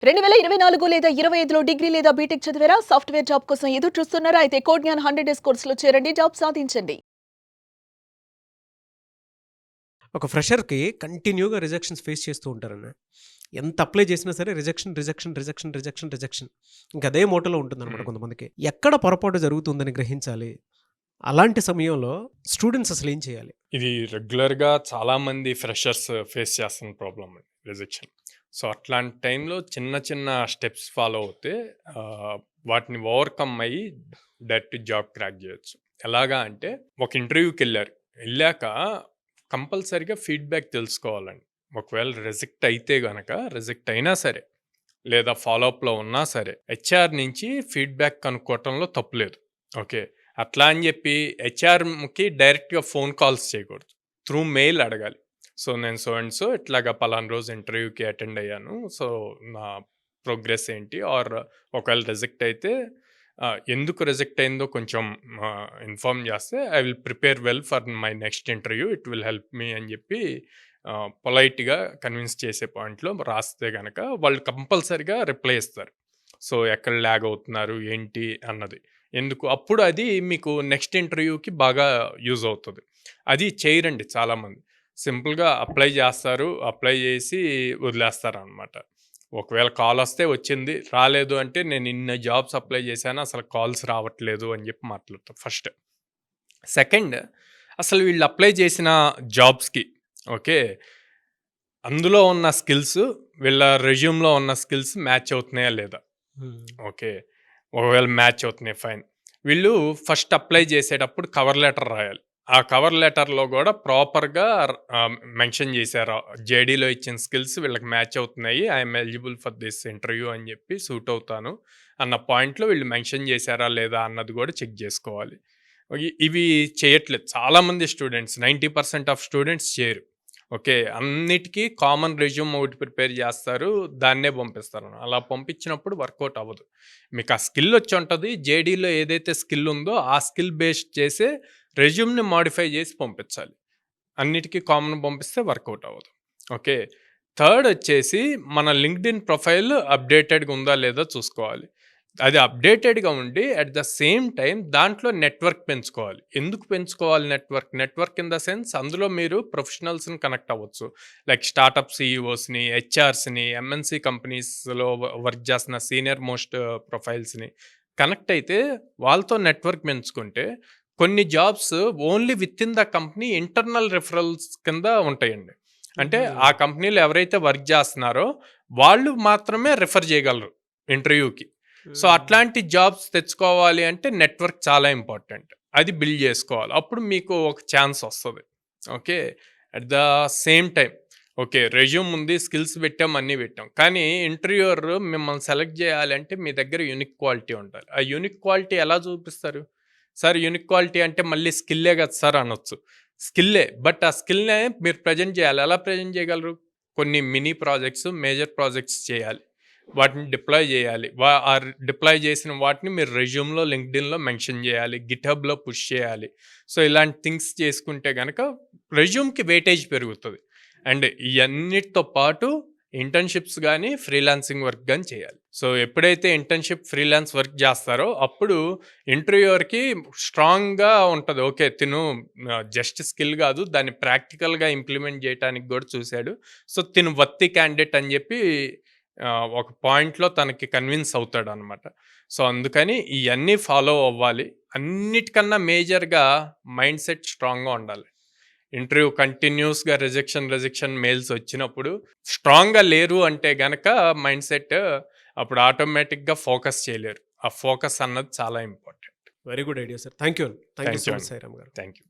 2024 లేదా 25లో డిగ్రీ లేదా బీటెక్ చదివారా? సాఫ్ట్‌వేర్ జాబ్ కోసం ఎదురు చూస్తున్నారా? అయితే కోడ్ జ్ఞాన్ 100 డేస్ కోర్సులో చేరండి. జాబ్ సాధించండి. ఒక ఫ్రెషర్‌కి కంటిన్యూగా రిజెక్షన్స్ ఫేస్ చేస్తూ ఉంటారన్న. ఎంత అప్లై చేసినా సరే rejection, rejection, rejection, rejection, rejection. ఇంక అదే మోటోలో ఉంటుందన్నమాట కొంతమందికి. ఎక్కడ పొరపాటు జరుగుతుందని గ్రహించాలి? అలాంటి సమయంలో స్టూడెంట్స్ అసలు ఏం చేయాలి? ఇది రెగ్యులర్‌గా చాలామంది ఫ్రెషర్స్ ఫేస్ చేస్తున్న ప్రాబ్లమ్ రిజెక్షన్. సో, అట్లాంటి టైంలో చిన్న చిన్న స్టెప్స్ ఫాలో అవుతే వాటిని ఓవర్‌కమ్ అయ్యి డైరెక్ట్ జాబ్ క్రాక్ చేయొచ్చు. ఎలాగా అంటే ఒక ఇంటర్వ్యూకెళ్లారు. ఎళ్ళాక కంపల్సరీగా ఫీడ్‌బ్యాక్ తెలుసుకోవాలండి. ఒకవేళ రిజెక్ట్ అయినా సరే, లేదా ఫాలోఅప్‌లో ఉన్నా సరే, హెచ్ఆర్ నుంచి ఫీడ్‌బ్యాక్ కనుక్కోవటంలో తప్పులేదు. ఓకే. అట్లా అని చెప్పి హెచ్ఆర్‌కి డైరెక్ట్‌గా ఫోన్ కాల్స్ చేయకూడదు. త్రూ మెయిల్ అడగాలి. సో, నేను సో అండ్ సో ఇట్లాగా పలానా రోజు ఇంటర్వ్యూకి అటెండ్ అయ్యాను. సో, నా ప్రోగ్రెస్ ఏంటి? ఆర్ ఒకవేళ రిజెక్ట్ అయితే ఎందుకు రిజెక్ట్ అయిందో కొంచెం ఇన్ఫార్మ్ చేస్తే I will prepare well for my next interview. It will help me అని చెప్పి పొలైట్‌గా కన్విన్స్ చేసే పాయింట్‌లో రాస్తే గనక వాళ్ళు కంపల్సరీగా రిప్లై ఇస్తారు. సో, ఎక్కడ ల్యాగ్ అవుతున్నారు ఏంటి అన్నది. ఎందుకు అప్పుడు అది మీకు నెక్స్ట్ ఇంటర్వ్యూకి బాగా యూజ్ అవుతుంది. అది చేయరండి చాలామంది. సింపుల్‌గా అప్లై చేస్తారు. అప్లై చేసి వదిలేస్తారనమాట. ఒకవేళ కాల్ వస్తే వచ్చింది. రాలేదు అంటే నేను ఇన్ని జాబ్స్ అప్లై చేశాను. అసలు కాల్స్ రావట్లేదు అని చెప్పి మాట్లాడతారు ఫస్ట్. సెకండ్, అసలు వీళ్ళు అప్లై చేసిన జాబ్స్‌కి ఓకే. అందులో ఉన్న స్కిల్స్ వీళ్ళ రెజ్యూమ్‌లో ఉన్న స్కిల్స్ మ్యాచ్ అవుతున్నాయా లేదా? ఓకే. ఒకవేళ మ్యాచ్ అవుతున్నాయి ఫైన్. వీళ్ళు ఫస్ట్ అప్లై చేసేటప్పుడు కవర్ లెటర్ రాయాలి. ఆ కవర్ లెటర్‌లో గూడా ప్రాపర్‌గా మెన్షన్ చేశారు. జేడీలో ఇచ్చిన స్కిల్స్ వీళ్ళకి మ్యాచ్ అవుతున్నాయి. I'm eligible for this interview అని చెప్పి సూట్ అవుతాను అన్న పాయింట్‌లో వీళ్ళు మెన్షన్ చేశారా లేదా అన్నది కూడా చెక్ చేసుకోవాలి. ఇవి చేయట్లేదు చాలామంది స్టూడెంట్స్. 90% ఆఫ్ స్టూడెంట్స్ చేయరు. ఓకే. అన్నిటికీ కామన్ రెజ్యూమ్ ఒకటి ప్రిపేర్ చేస్తారు. దాన్నే పంపిస్తారు. అలా పంపించినప్పుడు వర్కౌట్ అవ్వదు. మీకు ఆ స్కిల్ వచ్చి ఉంటది. జేడీలో ఏదైతే స్కిల్ ఉందో ఆ స్కిల్ బేస్డ్ చేసే రెజ్యూమ్‌ని మోడిఫై చేసి పంపించాలి. అన్నిటికీ కామన్ పంపిస్తే వర్కౌట్ అవ్వదు. ఓకే. థర్డ్ వచ్చేసి మన లింక్డ్ఇన్ ప్రొఫైల్ అప్డేటెడ్‌గా ఉందా లేదా చూసుకోవాలి. అది అప్డేటెడ్‌గా ఉండి అట్ ద సేమ్ టైం దాంట్లో నెట్వర్క్ పెంచుకోవాలి. ఎందుకు పెంచుకోవాలి network? Network in the sense అందులో మీరు ప్రొఫెషనల్స్‌ని కనెక్ట్ అవ్వచ్చు. లైక్ స్టార్టప్ సీఈఓస్‌ని, హెచ్ఆర్స్‌ని, ఎంఎన్‌సి కంపెనీస్‌లో వర్క్ చేస్తున్న సీనియర్ మోస్ట్ ప్రొఫైల్స్‌ని కనెక్ట్ అయితే వాళ్ళతో నెట్వర్క్ పెంచుకుంటే కొన్ని jobs only within the company internal referrals కింద ఉంటాయండి. అంటే ఆ కంపెనీలో ఎవరైతే వర్క్ చేస్తున్నారో వాళ్ళు మాత్రమే రిఫర్ చేయగలరు ఇంటర్వ్యూకి. సో, అట్లాంటి జాబ్స్ తెచ్చుకోవాలి అంటే నెట్వర్క్ చాలా ఇంపార్టెంట్. అది బిల్డ్ చేసుకోవాలి. అప్పుడు మీకు ఒక ఛాన్స్ వస్తది. Okay. At the same time okay. Resume ఉంది. స్కిల్స్ పెట్టాం. అన్నీ పెట్టాం. కానీ ఇంటర్వ్యూయర్ మిమ్మల్ని సెలెక్ట్ చేయాలంటే మీ దగ్గర యూనిక్ క్వాలిటీ ఉండాలి. ఆ యూనిక్ క్వాలిటీ ఎలా చూపిస్తారు? సార్ యూనిక్ క్వాలిటీ అంటే మళ్ళీ స్కిల్లే కదా సార్ అనొచ్చు. స్కిల్లే. బట్ ఆ స్కిల్‌నే మీరు ప్రెజెంట్ చేయాలి. ఎలా ప్రెజెంట్ చేయగలరు? కొన్ని మినీ ప్రాజెక్ట్స్, మేజర్ ప్రాజెక్ట్స్ చేయాలి. వాటిని డిప్లాయ్ చేయాలి. డిప్లాయ్ చేసిన వాటిని మీరు రెజ్యూమ్‌లో, లింక్డ్ఇన్‌లో మెన్షన్ చేయాలి. గిట్‌హబ్‌లో పుష్ చేయాలి. సో, ఇలాంటి థింగ్స్ చేసుకుంటే గనక రెజ్యూమ్‌కి వెయిటేజ్ పెరుగుతది. అండ్ ఇయన్నిటితో పాటు ఇంటర్న్‌షిప్స్ గానీ, ఫ్రీలాన్సింగ్ వర్క్ గానీ చేయాలి. సో, ఎప్పుడైతే ఇంటర్న్‌షిప్, ఫ్రీలాన్స్ వర్క్ చేస్తారో అప్పుడు ఇంటర్వ్యూయర్‌కి స్ట్రాంగ్‌గా ఉంటది. ఓకే. తిను జస్ట్ స్కిల్ కాదు దాన్ని ప్రాక్టికల్‌గా ఇంప్లిమెంట్ చేయటానికి కూడా చూసాడు. సో, తిను వర్తీ క్యాండిడేట్ అని చెప్పి ఒక పాయింట్‌లో తనకి కన్విన్స్ అవుతాడనమాట. సో, అందుకని ఇయన్నీ ఫాలో అవ్వాలి. అన్నిటికన్నా మేజర్‌గా మైండ్ సెట్ స్ట్రాంగ్‌గా ఉండాలి. ఇంటర్వ్యూ కంటిన్యూస్‌గా రిజెక్షన్ మెయిల్స్ వచ్చినప్పుడు స్ట్రాంగ్‌గా లేరు అంటే గనక మైండ్ సెట్ అప్పుడు ఆటోమేటిక్‌గా ఫోకస్ చేయలేరు. ఆ ఫోకస్ అన్నది చాలా important. Very good idea sir. Thank you. Thank you thank so you much అండి. సాయిరామ్ గారు. Thank you.